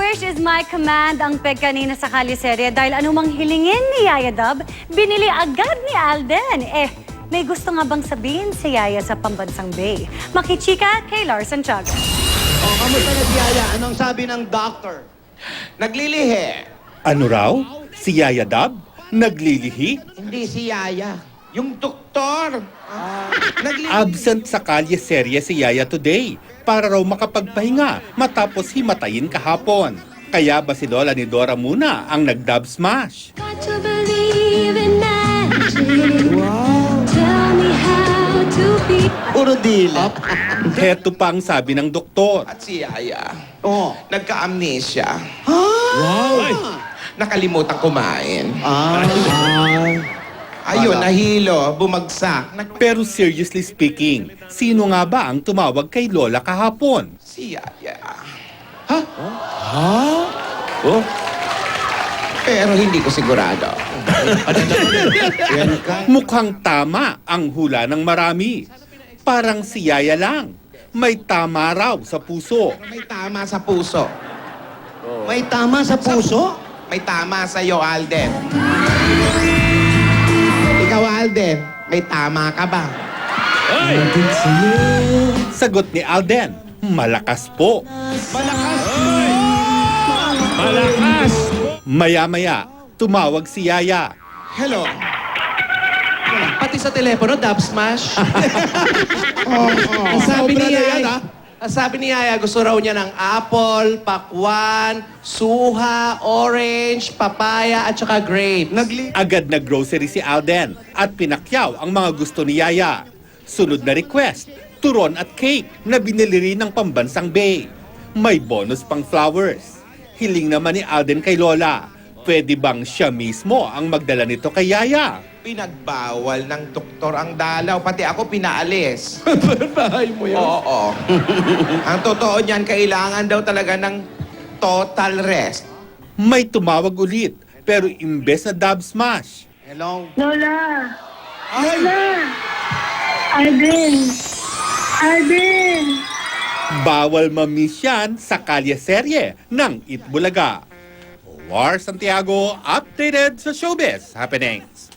wish is my command ang peg kanina sa Kaliserye dahil anumang hilingin ni Yaya Dub, binili agad ni Alden. May gusto nga bang sabihin si Yaya sa Pambansang Bay? Makichika kay Lars Santiago. Kamusta na si Yaya? Anong sabi ng doctor? Naglilihi. Ano raw? Si Yaya Dub? Naglilihi? Hindi si Yaya. Yung doktor. Naglilihi. Absent sa kalye-serye si Yaya today para raw makapagpahinga matapos himatayin kahapon. Kaya ba si Lola ni Dora muna ang nag-dub smash? Got to believe in magic. Tell me how to be. Puro dila. Heto pa ang sabi ng doktor. At si Yaya. Oh. Nagka-amnesia. Wow! Nakalimutan kumain. Ah. Ayun, nahilo, bumagsak. Pero seriously speaking, sino nga ba ang tumawag kay Lola kahapon? Si Yaya. Oh. Pero hindi ko sigurado. Yan ka. Mukhang tama ang hula ng marami. Parang si Yaya lang. May tama raw sa puso. May tama sa puso. May tama sa puso? May tama sa'yo, Alden. Ikaw, Alden, may tama ka ba? Sagot ni Alden, malakas po. Malakas! Maya-maya, tumawag si Yaya. Hello. Pati sa telepono, dub smash. Ang sabi ni Yaya, gusto raw niya ng apple, pakwan, suha, orange, papaya, at saka grapes. Agad na grocery si Alden at pinakyaw ang mga gusto ni Yaya. Sunod na request, turon at cake na binili rin ng Pambansang Bay. May bonus pang flowers. Hiling naman ni Alden kay Lola, pwede bang siya mismo ang magdala nito kay Yaya? Pinagbawal ng doktor ang dalaw. Pati ako pinaalis. Bahay mo Oo. Ang totoo niyan, kailangan daw talaga ng total rest. May tumawag ulit, pero imbes na dub smash. Hello? Lola! Lola! Alden! Alden! Bawal mamiss yan sa kalye-serye ng Itbulaga. War Santiago, updated sa showbiz happenings.